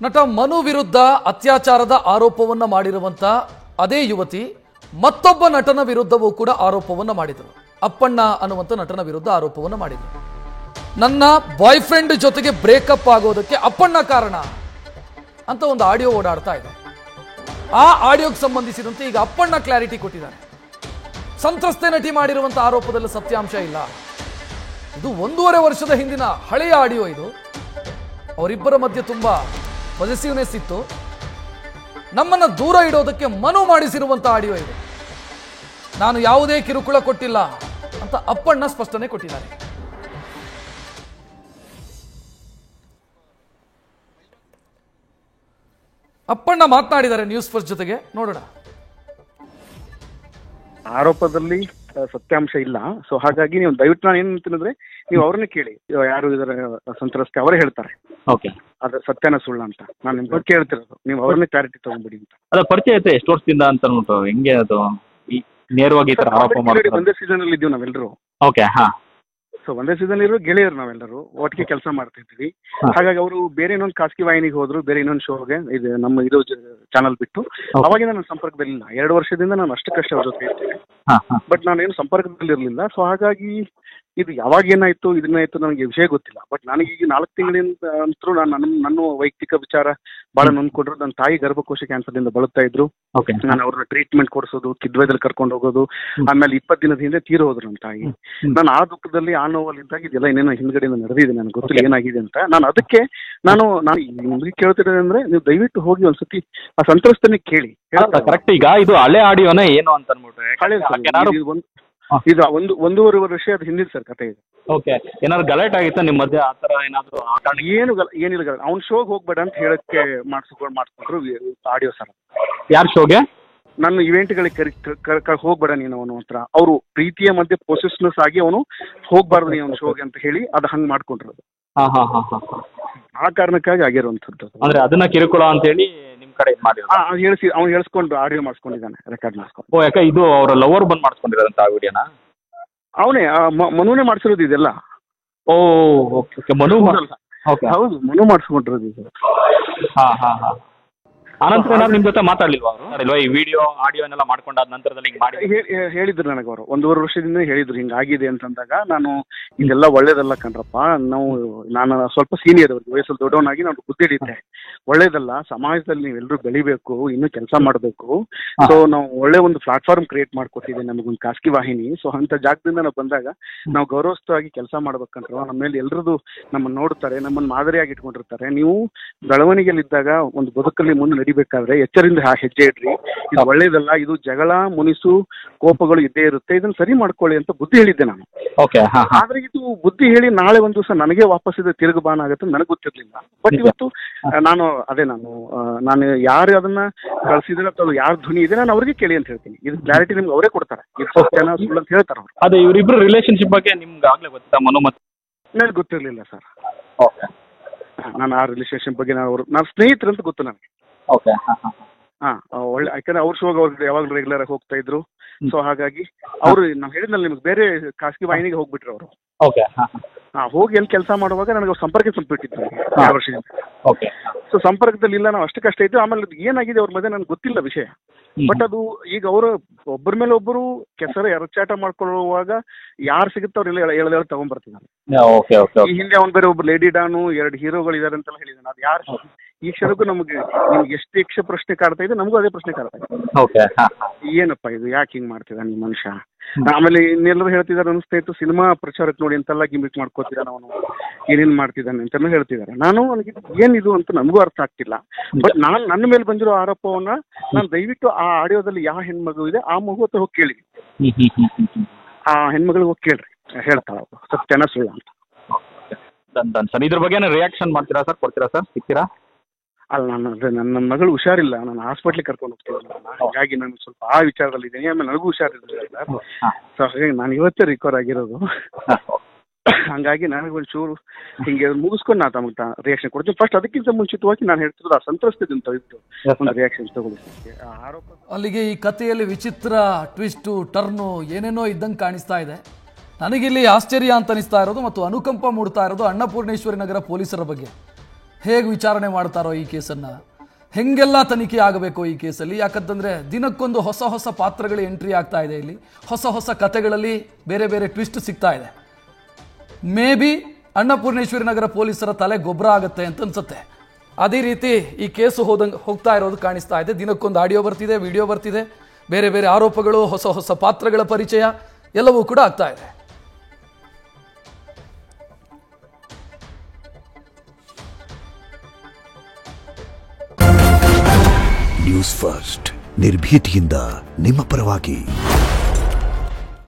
ನಟ ಮನು ವಿರುದ್ಧ ಅತ್ಯಾಚಾರದ ಆರೋಪವನ್ನ ಮಾಡಿರುವಂತ ಅದೇ ಯುವತಿ ಮತ್ತೊಬ್ಬ ನಟನ ವಿರುದ್ಧವೂ ಕೂಡ ಆರೋಪವನ್ನ ಮಾಡಿದರು. ಅಪ್ಪಣ್ಣ ಅನ್ನುವಂತ ನಟನ ವಿರುದ್ಧ ಆರೋಪವನ್ನ ಮಾಡಿದರು. ನನ್ನ ಬಾಯ್ ಫ್ರೆಂಡ್ ಜೊತೆಗೆ ಬ್ರೇಕಪ್ ಆಗೋದಕ್ಕೆ ಅಪ್ಪಣ್ಣ ಕಾರಣ ಅಂತ ಒಂದು ಆಡಿಯೋ ಓಡಾಡ್ತಾ ಇದೆ. ಆ ಆಡಿಯೋಗೆ ಸಂಬಂಧಿಸಿದಂತೆ ಈಗ ಅಪ್ಪಣ್ಣ ಕ್ಲಾರಿಟಿ ಕೊಟ್ಟಿದ್ದಾರೆ. ಸಂತ್ರಸ್ತೆ ನಟಿ ಮಾಡಿರುವಂತ ಆರೋಪದಲ್ಲಿ ಸತ್ಯಾಂಶ ಇಲ್ಲ. ಇದು 1.5 ವರ್ಷದ ಹಿಂದಿನ ಹಳೆಯ ಆಡಿಯೋ. ಇದು ಅವರಿಬ್ಬರ ಮಧ್ಯೆ ತುಂಬಾ ಪಾಸಿಟಿವ್ನೆಸ್ ಇತ್ತು. ನಮ್ಮನ್ನ ದೂರ ಇಡೋದಕ್ಕೆ ಮನು ಮಾಡಿಸಿರುವಂತ ಆಡಿಯೋ ಇದು. ನಾನು ಯಾವುದೇ ಕಿರುಕುಳ ಕೊಟ್ಟಿಲ್ಲ ಅಂತ ಅಪ್ಪಣ್ಣ ಸ್ಪಷ್ಟನೆ ಕೊಟ್ಟಿದ್ದಾರೆ. ಅಪ್ಪಣ್ಣ ಮಾತನಾಡಿದ್ದಾರೆ ನ್ಯೂಸ್ ಫಸ್ಟ್ ಜೊತೆಗೆ, ನೋಡೋಣ. ಆರೋಪದಲ್ಲಿ ಸತ್ಯಾಂಶ ಇಲ್ಲ. ಸೊ ಹಾಗಾಗಿ ನೀವು ದಯವಿಟ್ಟು ನಾನು ಏನಂತಂದ್ರೆ ನೀವು ಅವ್ರನ್ನೇ ಕೇಳಿ, ಯಾರು ಇದರ ಸಂತ್ರಸ್ತೆ ಅವರೇ ಹೇಳ್ತಾರೆ ಅದ್ರ ಸತ್ಯನ ಸುಳ್ಳ ಅಂತ. ನಾನು ನಿಮ್ಗೆ ಕೇಳ್ತಿರೋದು, ನೀವು ಅವ್ರನ್ನೇ ಕ್ಲಾರಿಟಿ ತಗೊಂಡ್ಬಿಡಿ ಅಂತ. ಅದ ಪರಿಚಯ ಐತೆ ಎಷ್ಟು ವರ್ಷದಿಂದ ಅಂತ ಅನ್ಬಿಟ್ಟು ಹೆಂಗೆ ಅದು ನೇರವಾಗಿ ಒಂದೇ ಸೀಸನ್ ಅಲ್ಲಿ ಇದ್ದೀವಿ ನಾವೆಲ್ಲರೂ. ಓಕೆ, ಹಾ. ಸೊ ಒಂದೇ ಸೀಸನ್ ಇರೋ ಗೆಳೆಯರು ನಾವೆಲ್ಲರೂ ಒಟ್ಟಿಗೆ ಕೆಲಸ ಮಾಡ್ತಾ ಇದ್ವಿ. ಹಾಗಾಗಿ ಅವರು ಬೇರೆ ಇನ್ನೊಂದು ಖಾಸಗಿ ವಾಹಿನಿಗೆ ಹೋದ್ರು, ಬೇರೆ ಇನ್ನೊಂದು ಶೋಗೆ, ಇದು ನಮ್ಮ ಇದು ಚಾನಲ್ ಬಿಟ್ಟು. ಅವಾಗಿಂದ ನಾನು ಸಂಪರ್ಕದಲ್ಲಿಲ್ಲ. 2 ವರ್ಷದಿಂದ ನಾನು ಅಷ್ಟಕ್ಕಷ್ಟೇ ಅವ್ರ ಜೊತೆ ಇರ್ತೀನಿ. ಬಟ್ ನಾನೇನು ಸಂಪರ್ಕದಲ್ಲಿ ಇರಲಿಲ್ಲ. ಸೊ ಹಾಗಾಗಿ ಇದು ಯಾವಾಗ ಏನಾಯ್ತು ಇದನ್ನಾಯ್ತು ನನಗೆ ವಿಷಯ ಗೊತ್ತಿಲ್ಲ. ಬಟ್ ನನಗೆ ಈಗ 4 ತಿಂಗಳಿಂದ ಅಂತೂ ನನ್ನ ವೈಯಕ್ತಿಕ ವಿಚಾರ ಬಹಳ ನೊಂದ್ಕೊಂಡ್ರು. ನನ್ನ ತಾಯಿ ಗರ್ಭಕೋಶ ಕ್ಯಾನ್ಸರ್ದಿಂದ ಬಳಲ್ತಾ ಇದ್ರು. ನಾನು ಅವ್ರನ್ನ ಟ್ರೀಟ್ಮೆಂಟ್ ಕೊಡಿಸೋದು, ಕಿದ್ವಯದಲ್ಲಿ ಕರ್ಕೊಂಡು ಹೋಗೋದು. ಆಮೇಲೆ 20 ದಿನದ ಹಿಂದೆ ತೀರು ಹೋದ್ರು ನನ್ನ ತಾಯಿ. ನಾನು ಆ ದುಃಖದಲ್ಲಿ ಆ ನೋವಲ್ಲಿದ್ದಾಗ ಇದೆಲ್ಲ ಇನ್ನೇನೋ ಹಿಂದ್ಗಡೆಯಿಂದ ನಡೆದಿದೆ, ನನಗೆ ಗೊತ್ತಿಲ್ಲ ಏನಾಗಿದೆ ಅಂತ. ನಾನು ನಿಮ್ಗೆ ಕೇಳ್ತಿರೋದು ಅಂದ್ರೆ ನೀವು ದಯವಿಟ್ಟು ಹೋಗಿ ಒಂದ್ಸತಿ ಆ ಸಂತ್ರಸ್ತನೇ ಕೇಳಿ. ಕರೆಕ್ಟ್. ಈಗ ಇದು ಹಳೆ ಆಡಿಯೋನೇ ಏನು ಅಂತ ಅನ್ಬಿಟ್ರೆ ಇದು 1.5 ವರ್ಷ ಅದು ಹಿಂದಿನ ಸರ್ ಕತೆ ಇದೆ. ಓಕೆ, ಏನಾದ್ರು ಗಲಾಟೆ ಆಗಿತ್ತಾ ನಿಮ್ಮ ಮಧ್ಯೆ? ಆ ಥರ ಏನಾದ್ರು ಏನಿಲ್ಲ. ಅವ್ನ ಶೋಗೆ ಹೋಗ್ಬೇಡ ಅಂತ ಹೇಳಕ್ಕೆ ಮಾಡಿಸ್ಕೊಂಡ್ರು ಆಡಿಯೋ ಸರ್. ಯಾರ ಶೋಗೆ? ನನ್ನ ಇವೆಂಟ್ಗಳಿಗೆ ಹೋಗ್ಬೇಡ ನೀನು ಅವನು ಹತ್ರ. ಅವರು ಪ್ರೀತಿಯ ಮಧ್ಯೆ ಪೊಸೆಸ್ನೆಸ್ ಆಗಿ ಅವನು ಹೋಗ್ಬಾರ್ದು ನೀನು ಅವ್ನ ಶೋಗೆ ಅಂತ ಹೇಳಿ ಅದು ಹಂಗೆ ಮಾಡ್ಕೊಂಡಿರೋದು. ಆ ಕಾರಣಕ್ಕಾಗಿ ಆಗಿರುವಂಥದ್ದು. ಅಂದ್ರೆ ಅದನ್ನ ಕಿರುಕುಳ ಅಂತ ಹೇಳಿ ನಿಮ್ ಕಡೆ ಅವ್ನು ಹೇಳಿಸ್ಕೊಂಡು ಆಡಿಯೋ ಮಾಡಿಸ್ಕೊಂಡಿದ್ದಾನೆ, ರೆಕಾರ್ಡ್ ಮಾಡಿಸ್ಕೊಂಡು. ಓ, ಯಾಕೆ ಇದು ಅವರ ಲವರ್ ಬಂದ್ ಮಾಡಿಸ್ಕೊಂಡಿರೋದಂತ ಆ ವಿಡಿಯೋನ? ಅವನೇ ಮನುನೇ ಮಾಡಿಸಿರೋದು ಇದೆಲ್ಲ. ಓ, ಓಕೆ. ಮನು ಹೌದು, ಮನು ಮಾಡಿಸ್ಕೊಂಡಿರೋದು ಇದು. ಆನಂತರ ಏನಾದ್ರು ನಿಮ್ ಜೊತೆ ಮಾತಾಡ್ಲಿಲ್ವಾ ಅವರು? ಈ ವಿಡಿಯೋ ಆಡಿಯೋನೆಲ್ಲ ಮಾಡ್ಕೊಂಡಾದ ನಂತರದಲ್ಲಿ ಹಿಂಗೆ ಮಾಡಿ ಹೇಳಿದ್ರು ನನಗೆ ಅವರು. 1.5 ವರ್ಷದಿಂದ ಹೇಳಿದ್ರು ಹಿಂಗಾಗಿದೆ ಅಂತಂದಾಗ ನಾನು ಇದೆಲ್ಲ ಒಳ್ಳೇದಲ್ಲ ಕಣ್ರಪ್ಪ, ನಾನು ಸ್ವಲ್ಪ ಸೀನಿಯರ್ ಅವ್ರಿಗೆ ವಯಸ್ಸಲ್ಲಿ ದೊಡ್ಡವನಾಗಿ ನಾನು ಬುದ್ಧಿ ಹಿಡಿತೆ. ಒಳ್ಳೇದಲ್ಲ, ಸಮಾಜದಲ್ಲಿ ನೀವೆಲ್ಲರೂ ಬೆಳಿಬೇಕು, ಇನ್ನೂ ಕೆಲಸ ಮಾಡಬೇಕು. ಸೊ ನಾವು ಒಳ್ಳೆ ಒಂದು ಪ್ಲಾಟ್ಫಾರ್ಮ್ ಕ್ರಿಯೇಟ್ ಮಾಡ್ಕೊಟ್ಟಿದೆ ನಮಗೊಂದು ಖಾಸಗಿ ವಾಹಿನಿ. ಸೊ ಅಂತ ಜಾಗದಿಂದ ನಾವು ಬಂದಾಗ ನಾವು ಗೌರವಸ್ಥವಾಗಿ ಕೆಲಸ ಮಾಡ್ಬೇಕಂದ್ರೆ ನಮ್ಮ ಮೇಲೆ ಎಲ್ರದ್ದು ನಮ್ಮನ್ನು ನೋಡ್ತಾರೆ, ನಮ್ಮನ್ನು ಮಾದರಿಯಾಗಿ ಇಟ್ಕೊಂಡಿರ್ತಾರೆ. ನೀವು ಬೆಳವಣಿಗೆಯಲ್ಲಿದ್ದಾಗ ಒಂದು ಬದುಕಲ್ಲಿ ಮುಂದೆ ನಡಿಬೇಕಾದ್ರೆ ಎಚ್ಚರಿಂದ ಹೆಜ್ಜೆ ಇಡ್ರಿ. ಇದು ಒಳ್ಳೇದಲ್ಲ, ಇದು ಜಗಳ ಮುನಿಸು ಕೋಪಗಳು ಇದ್ದೇ ಇರುತ್ತೆ, ಇದನ್ನ ಸರಿ ಮಾಡ್ಕೊಳ್ಳಿ ಅಂತ ಬುದ್ಧಿ ಹೇಳಿದ್ದೆ ನಾನು. ಆದ್ರೆ ಇದು ಬುದ್ಧಿ ಹೇಳಿ ನಾಳೆ ಒಂದು ದಿವಸ ನನಗೆ ವಾಪಸ್ ಇದು ತಿರುಗುಬಾನ ಆಗುತ್ತೆ ನನಗೆ ಗೊತ್ತಿರ್ಲಿಲ್ಲ. ಬಟ್ ಇವತ್ತು ನಾನು ಯಾರು ಅದನ್ನ ಕಳ್ಸಿದ್ರೆ ಅಥವಾ ಯಾರು ಧ್ವನಿ ಇದೆ ನಾನು ಅವ್ರಿಗೆ ಕೇಳಿ ಅಂತ ಹೇಳ್ತೀನಿ. ಇದು ಕ್ಲಾರಿಟಿ ನಿಮ್ಗೆ ಅವರೇ ಕೊಡ್ತಾರೆ, ಇದು ಸತ್ಯನ ಸುಳ್ಳು ಅಂತ ಹೇಳ್ತಾರೆ ಅವರು. ಅದೇ ಇವರಿಬ್ರು ರಿಲೇಶನ್ಶಿಪ್ ಬಗ್ಗೆ ನಿಮ್ಗೆ ಆಗ್ಲೇ ಗೊತ್ತಾ ಮನು? ಮತ್ತೆ ನನಗೆ ಗೊತ್ತಿರಲಿಲ್ಲ ಸರ್. ನಾನು ಆ ರಿಲೇಶನ್ಶಿಪ್ ಬಗ್ಗೆ ನಾನು ಸ್ನೇಹಿತರು ಅಂತ ಗೊತ್ತು ನನಗೆ. ಒಳ್ಳೆ, ಯಾಕಂದ್ರೆ ಅವ್ರ ಶೋಗೆ ಅವ್ರಿಗೆ ಯಾವಾಗಲೂ ರೆಗ್ಯುಲರ್ ಆಗಿ ಹೋಗ್ತಾ ಇದ್ರು. ಸೊ ಹಾಗಾಗಿ ಅವರು ನಾವು ಹೇಳಿದ್ನಲ್ಲ ನಿಮ್ಗೆ, ಬೇರೆ ಖಾಸಗಿ ವಾಹಿನಿಗೆ ಹೋಗ್ಬಿಟ್ರು ಅವರು. ಹೋಗಿ ಎಲ್ಲಿ ಕೆಲಸ ಮಾಡುವಾಗ ನನಗೆ ಅವ್ರು ಸಂಪರ್ಕ ಬಿಟ್ಟಿದ್ರು 2 ವರ್ಷದಿಂದ. ಸೊ ಸಂಪರ್ಕದಲ್ಲಿ ಇಲ್ಲ, ನಾವು ಅಷ್ಟಕ್ಕಷ್ಟೇ ಇದ್ದು. ಆಮೇಲೆ ಏನಾಗಿದೆ ಅವ್ರ ಮಧ್ಯೆ ನನಗೆ ಗೊತ್ತಿಲ್ಲ ವಿಷಯ. ಬಟ್ ಅದು ಈಗ ಅವರು ಒಬ್ಬರ ಮೇಲೆ ಒಬ್ಬರು ಕೆಸರು ಎರಚಾಟ ಮಾಡ್ಕೊಳ್ಳುವಾಗ ಯಾರು ಸಿಗುತ್ತೆ ಅವ್ರೆಲ್ಲ ಹೇಳ ತಗೊಂಡ್ಬರ್ತಿದ್ದಾರೆ. ಈ ಹಿಂದೆ ಅವ್ನು ಬೇರೆ ಒಬ್ಬ ಲೇಡಿ ಡಾನು 2 ಹೀರೋಗಳು ಇದಾರೆ ಅಂತೆಲ್ಲ ಹೇಳಿದಾನೆ. ಅದು ಯಾರು ಈ ಕ್ಷಣಕ್ಕೂ ನಿಮ್ಗೆ ಎಷ್ಟು ಯಕ್ಷ ಪ್ರಶ್ನೆ ಕಾಡ್ತಾ ಇದೆ, ನಮಗೂ ಅದೇ ಪ್ರಶ್ನೆ ಕಾಡ್ತಾ ಇದೆ. ಏನಪ್ಪ ಇದು, ಯಾಕೆ ಹಿಂಗ್ ಮಾಡ್ತಿದ್ದಾನೆ ಈ ಮನುಷ್ಯ? ಆಮೇಲೆ ಇನ್ನೆಲ್ಲರೂ ಹೇಳ್ತಿದ್ದಾರೆ ಅನಿಸ್ತಾ ಇತ್ತು, ಸಿನಿಮಾ ಪ್ರಚಾರಕ್ಕೆ ನೋಡಿ ಅಂತೆಲ್ಲ ಗಿಮಿಕ್ ಮಾಡ್ಕೋತಿದ್ದಾನೆ ಅವನು, ಏನೇನ್ ಮಾಡ್ತಿದ್ದಾನೆ ಅಂತಾನು ಹೇಳ್ತಿದ್ದಾರೆ. ನನಗೆ ಏನಿದು ಅಂತ ನಮಗೂ ಅರ್ಥ ಆಗ್ತಿಲ್ಲ. ಬಟ್ ನನ್ನ ಮೇಲೆ ಬಂದಿರೋ ಆರೋಪವನ್ನ ನಾನು ದಯವಿಟ್ಟು ಆ ಆಡಿಯೋದಲ್ಲಿ ಯಾವ ಹೆಣ್ಮಗು ಇದೆ ಆ ಮಗು ಹತ್ರ ಹೋಗಿ ಕೇಳಿ, ಆ ಹೆಣ್ಮಗಳಿಗೆ ಹೋಗಿ ಕೇಳ್ರಿ, ಹೇಳ್ತಾಳ ಸತ್ಯನ ಸುಳ್ಳ ಅಂತ. ಇದ್ರ ಬಗ್ಗೆ ರಿಯಾಕ್ಷನ್ ಮಾಡ್ತೀರಾ ಸರ್? ಕೊಡ್ತೀರಾ ಸರ್? ಸಿಗ್ತೀರಾ? ಅಲ್ಲ, ನನ್ನ ಮಗಳು ಹುಷಾರಿಲ್ಲ, ನಾನು ಹಾಸ್ಪಿಟ್ಲಿಗೆ ಕರ್ಕೊಂಡು ಹೋಗ್ತಿದ್ದೆ. ಹಾಗಾಗಿ ನಾನು ಸ್ವಲ್ಪ ಆ ವಿಚಾರದಲ್ಲಿ ಇದ್ದೀನಿ. ಆಮೇಲೆ ನನಗೂ ಹುಷಾರಿರಲಿಲ್ಲ ಸರ್. ಸೊ ಹಾಗಾಗಿ ನಾನು ಇವತ್ತೇ ರಿಕವರ್ ಆಗಿರೋದು. ಹಂಗಾಗಿ ನನಗೆ ಒಂಚೂರು ಹಿಂಗೆ ಮುಗಿಸ್ಕೊಂಡು ನಾ ತಮಗೆ ರಿಯಾಕ್ಷನ್ ಕೊಡ್ತೀನಿ. ಫಸ್ಟ್ ಅದಕ್ಕಿಂತ ಮುಂಚಿತವಾಗಿ ನಾನು ಹೇಳ್ತಿರೋದು ಆ ಸಂತ್ರಸ್ತಿದ್ದಂತ ಒಂದು ರಿಯಾಕ್ಷನ್ ತಗೊಳ್ಳಿ. ಆರೋಪ ಅಲ್ಲಿಗೆ ಈ ಕಥೆಯಲ್ಲಿ ವಿಚಿತ್ರ ಟ್ವಿಸ್ಟು ಟರ್ನು ಏನೇನೋ ಇದ್ದಂಗೆ ಕಾಣಿಸ್ತಾ ಇದೆ. ನನಗಿಲ್ಲಿ ಆಶ್ಚರ್ಯ ಅಂತ ಅನಿಸ್ತಾ ಇರೋದು ಮತ್ತು ಅನುಕಂಪ ಮೂಡ್ತಾ ಇರೋದು ಅನ್ನಪೂರ್ಣೇಶ್ವರಿ ನಗರ ಪೊಲೀಸರ ಬಗ್ಗೆ. ಹೇಗೆ ವಿಚಾರಣೆ ಮಾಡ್ತಾರೋ ಈ ಕೇಸನ್ನು, ಹೆಂಗೆಲ್ಲ ತನಿಖೆ ಆಗಬೇಕು ಈ ಕೇಸಲ್ಲಿ. ಯಾಕಂತಂದರೆ ದಿನಕ್ಕೊಂದು ಹೊಸ ಹೊಸ ಪಾತ್ರಗಳು ಎಂಟ್ರಿ ಆಗ್ತಾ ಇದೆ, ಇಲ್ಲಿ ಹೊಸ ಹೊಸ ಕಥೆಗಳಲ್ಲಿ ಬೇರೆ ಬೇರೆ ಟ್ವಿಸ್ಟ್ ಸಿಗ್ತಾ ಇದೆ. ಮೇ ಬಿ ಅನ್ನಪೂರ್ಣೇಶ್ವರಿ ನಗರ ಪೊಲೀಸರ ತಲೆ ಗೊಬ್ಬರ ಆಗುತ್ತೆ ಅಂತ ಅನ್ಸುತ್ತೆ. ಅದೇ ರೀತಿ ಈ ಕೇಸು ಹೋಗ್ತಾ ಇರೋದು ಕಾಣಿಸ್ತಾ ಇದೆ. ದಿನಕ್ಕೊಂದು ಆಡಿಯೋ ಬರ್ತಿದೆ, ವಿಡಿಯೋ ಬರ್ತಿದೆ, ಬೇರೆ ಬೇರೆ ಆರೋಪಗಳು, ಹೊಸ ಹೊಸ ಪಾತ್ರಗಳ ಪರಿಚಯ ಎಲ್ಲವೂ ಕೂಡ ಆಗ್ತಾ ಇದೆ. ನ್ಯೂಸ್ ಫಸ್ಟ್ ನಿರ್ಭೀತಿಯಿಂದ ನಿಮ್ಮ ಪರವಾಗಿ.